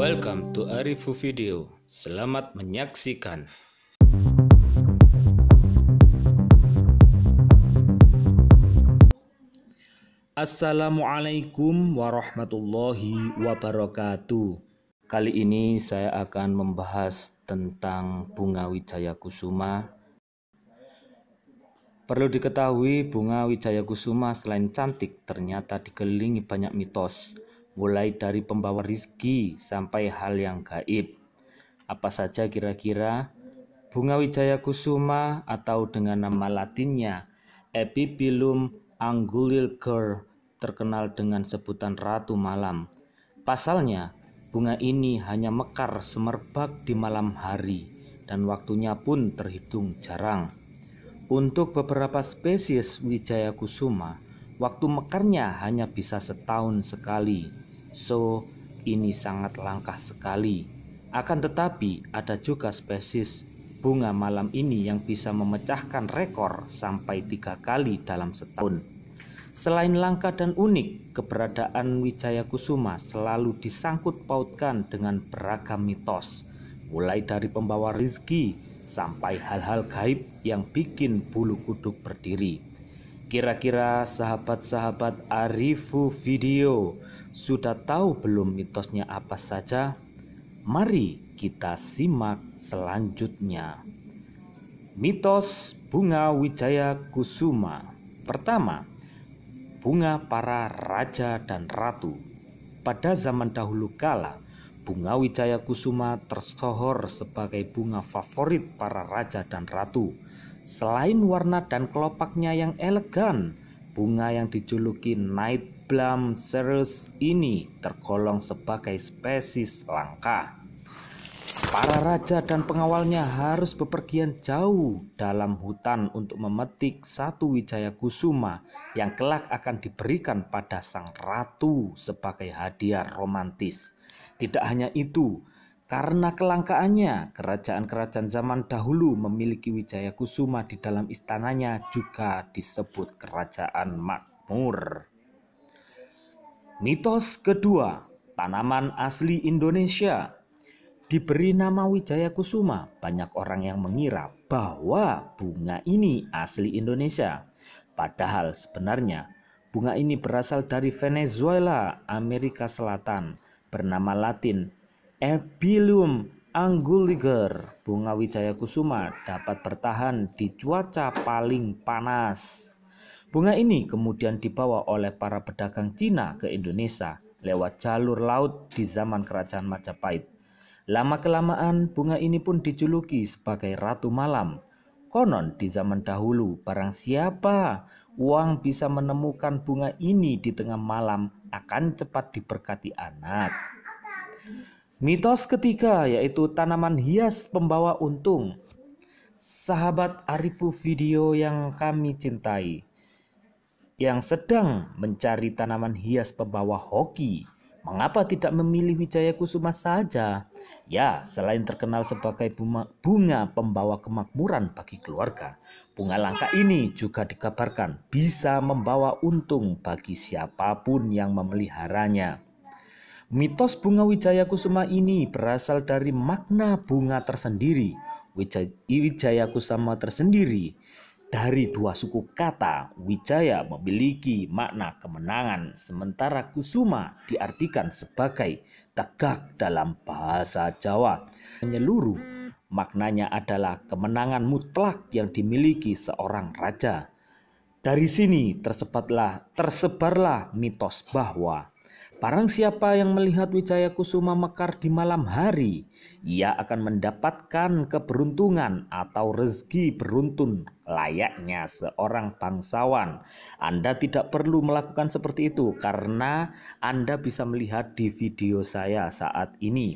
Welcome to Arifu Video. Selamat menyaksikan. Assalamualaikum warahmatullahi wabarakatuh. Kali ini saya akan membahas tentang bunga Wijaya Kusuma. Perlu diketahui, bunga Wijaya Kusuma selain cantik ternyata dikelilingi banyak mitos, mulai dari pembawa rizki sampai hal yang gaib. Apa saja kira-kira? Bunga Wijaya Kusuma atau dengan nama latinnya Epiphyllum angulilger terkenal dengan sebutan Ratu Malam. Pasalnya, bunga ini hanya mekar semerbak di malam hari dan waktunya pun terhitung jarang. Untuk beberapa spesies Wijaya Kusuma, waktu mekarnya hanya bisa setahun sekali. So, ini sangat langka sekali. Akan tetapi, ada juga spesies bunga malam ini yang bisa memecahkan rekor sampai 3 kali dalam setahun. Selain langka dan unik, keberadaan Wijaya Kusuma selalu disangkut pautkan dengan beragam mitos, mulai dari pembawa rizki sampai hal-hal gaib yang bikin bulu kuduk berdiri. Kira-kira sahabat-sahabat Arifu Video sudah tahu belum mitosnya apa saja? Mari kita simak selanjutnya. Mitos bunga Wijaya Kusuma. Pertama, bunga para raja dan ratu. Pada zaman dahulu kala, bunga Wijaya Kusuma tersohor sebagai bunga favorit para raja dan ratu. Selain warna dan kelopaknya yang elegan, bunga yang dijuluki Night Bloom Cereus ini tergolong sebagai spesies langka. Para raja dan pengawalnya harus bepergian jauh dalam hutan untuk memetik satu Wijaya Kusuma yang kelak akan diberikan pada sang ratu sebagai hadiah romantis. Tidak hanya itu, karena kelangkaannya, kerajaan-kerajaan zaman dahulu memiliki Wijaya Kusuma di dalam istananya juga disebut kerajaan makmur. Mitos kedua, tanaman asli Indonesia. Diberi nama Wijaya Kusuma, banyak orang yang mengira bahwa bunga ini asli Indonesia. Padahal sebenarnya bunga ini berasal dari Venezuela, Amerika Selatan, bernama Latin Epiphyllum angulilger. Bunga Wijaya Kusuma dapat bertahan di cuaca paling panas. Bunga ini kemudian dibawa oleh para pedagang Cina ke Indonesia lewat jalur laut di zaman Kerajaan Majapahit. Lama-kelamaan bunga ini pun dijuluki sebagai Ratu Malam. Konon di zaman dahulu, barang siapa uang bisa menemukan bunga ini di tengah malam akan cepat diberkati anak. Mitos ketiga yaitu tanaman hias pembawa untung. Sahabat Arifu Video yang kami cintai, yang sedang mencari tanaman hias pembawa hoki, mengapa tidak memilih Wijaya Kusuma saja? Ya, selain terkenal sebagai bunga pembawa kemakmuran bagi keluarga, bunga langka ini juga dikabarkan bisa membawa untung bagi siapapun yang memeliharanya. Mitos bunga Wijaya Kusuma ini berasal dari makna bunga tersendiri. Wijaya Kusuma tersendiri dari dua suku kata. Wijaya memiliki makna kemenangan, sementara Kusuma diartikan sebagai tegak dalam bahasa Jawa. Menyeluruh, maknanya adalah kemenangan mutlak yang dimiliki seorang raja. Dari sini tersebarlah mitos bahwa barang siapa yang melihat Wijaya Kusuma mekar di malam hari, ia akan mendapatkan keberuntungan atau rezeki beruntun layaknya seorang bangsawan. Anda tidak perlu melakukan seperti itu karena Anda bisa melihat di video saya saat ini.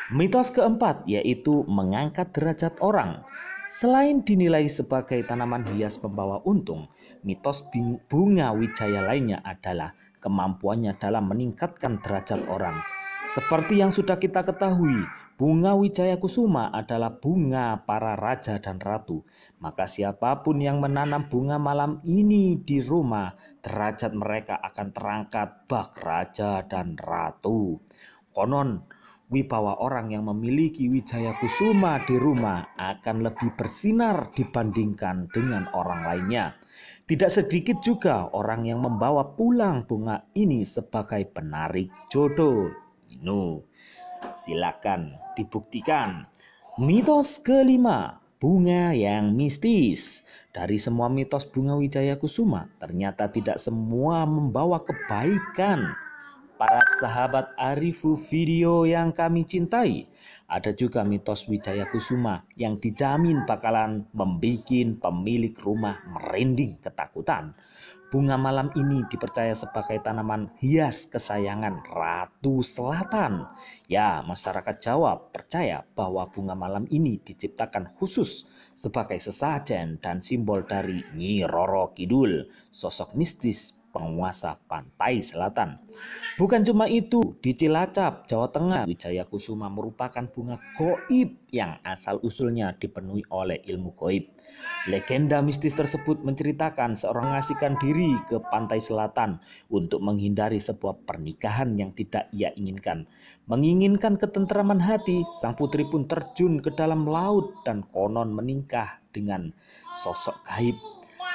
Mitos keempat yaitu mengangkat derajat orang. Selain dinilai sebagai tanaman hias pembawa untung, mitos bunga Wijaya lainnya adalah kemampuannya dalam meningkatkan derajat orang. Seperti yang sudah kita ketahui, bunga Wijaya Kusuma adalah bunga para raja dan ratu. Maka siapapun yang menanam bunga malam ini di rumah, derajat mereka akan terangkat bak raja dan ratu. Konon wibawa orang yang memiliki wijaya kusuma di rumah akan lebih bersinar dibandingkan dengan orang lainnya. Tidak sedikit juga orang yang membawa pulang bunga ini sebagai penarik jodoh. Silakan dibuktikan. Mitos kelima, bunga yang mistis. Dari semua mitos bunga wijaya kusuma, ternyata tidak semua membawa kebaikan. Para sahabat Arifu video yang kami cintai, ada juga mitos wijaya kusuma yang dijamin bakalan membuat pemilik rumah merinding ketakutan. Bunga malam ini dipercaya sebagai tanaman hias kesayangan Ratu Selatan. Ya, masyarakat Jawa percaya bahwa bunga malam ini diciptakan khusus sebagai sesajen dan simbol dari Nyi Roro Kidul, sosok mistis penguasa pantai selatan. Bukan cuma itu, di Cilacap, Jawa Tengah, wijaya kusuma merupakan bunga goib yang asal-usulnya dipenuhi oleh ilmu goib. Legenda mistis tersebut menceritakan seorang mengasihkan diri ke pantai selatan untuk menghindari sebuah pernikahan yang tidak ia inginkan. Menginginkan ketentraman hati, sang putri pun terjun ke dalam laut dan konon menikah dengan sosok gaib.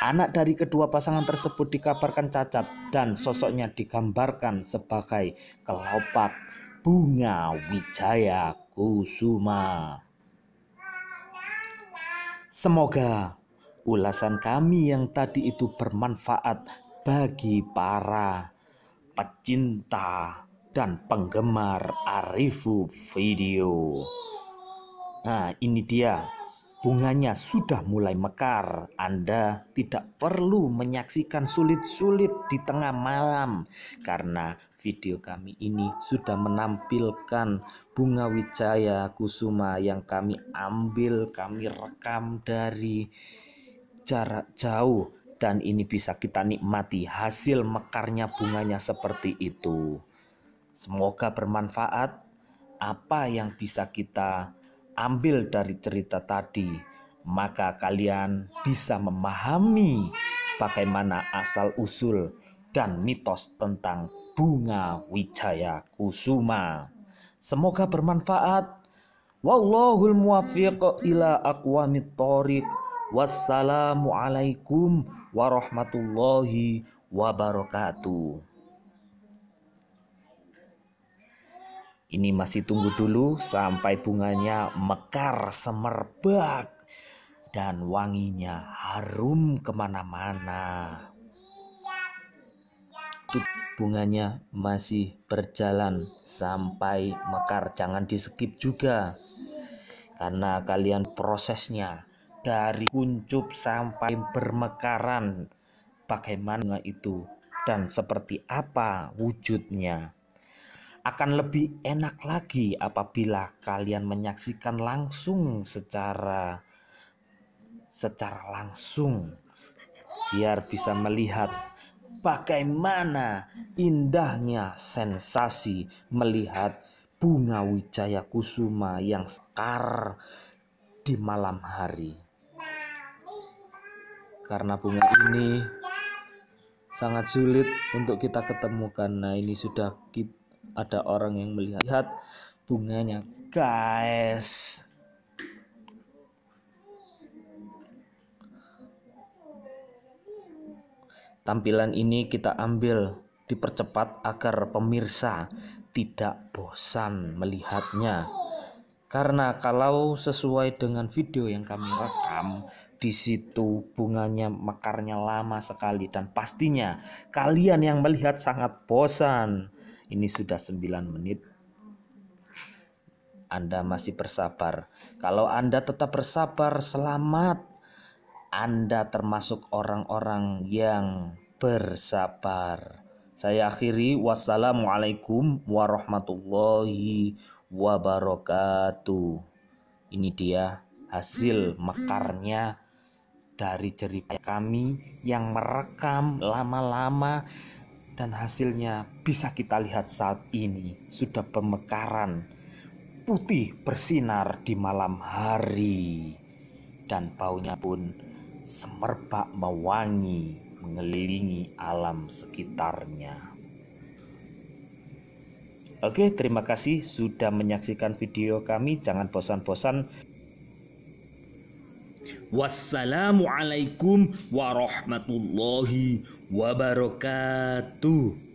Anak dari kedua pasangan tersebut dikabarkan cacat dan sosoknya digambarkan sebagai kelopak bunga wijaya kusuma. Semoga ulasan kami yang tadi itu bermanfaat bagi para pecinta dan penggemar Arifu video. Nah, ini dia. Bunganya sudah mulai mekar. Anda tidak perlu menyaksikan sulit-sulit di tengah malam karena video kami ini sudah menampilkan bunga wijaya kusuma yang kami ambil, kami rekam dari jarak jauh, dan ini bisa kita nikmati hasil mekarnya bunganya seperti itu. Semoga bermanfaat apa yang bisa kita ambil dari cerita tadi, maka kalian bisa memahami bagaimana asal-usul dan mitos tentang bunga wijaya kusuma. Semoga bermanfaat. Wallahul muwaffiq ila aqwamit thoriq. Wassalamualaikum warahmatullahi wabarakatuh. Ini masih tunggu dulu sampai bunganya mekar semerbak dan wanginya harum kemana-mana. Bunganya masih berjalan sampai mekar, jangan di skip juga karena kalian prosesnya dari kuncup sampai bermekaran bagaimana itu dan seperti apa wujudnya. Akan lebih enak lagi apabila kalian menyaksikan langsung secara langsung, biar bisa melihat bagaimana indahnya sensasi melihat bunga wijaya kusuma yang sekar di malam hari. Karena bunga ini sangat sulit untuk kita ketemukan. Nah, ini sudah ada orang yang melihat bunganya, guys. Tampilan ini kita ambil dipercepat agar pemirsa tidak bosan melihatnya. Karena kalau sesuai dengan video yang kami rekam, di situ bunganya mekarnya lama sekali dan pastinya kalian yang melihat sangat bosan. Ini sudah 9 menit. Anda masih bersabar. Kalau Anda tetap bersabar, selamat. Anda termasuk orang-orang yang bersabar. Saya akhiri. Wassalamualaikum warahmatullahi wabarakatuh. Ini dia hasil mekarnya dari jeripaya kami yang merekam lama-lama, dan hasilnya bisa kita lihat saat ini sudah pemekaran putih bersinar di malam hari, dan baunya pun semerbak mewangi mengelilingi alam sekitarnya. Oke, terima kasih sudah menyaksikan video kami. Jangan bosan-bosan. Wassalamualaikum warahmatullahi wabarakatuh.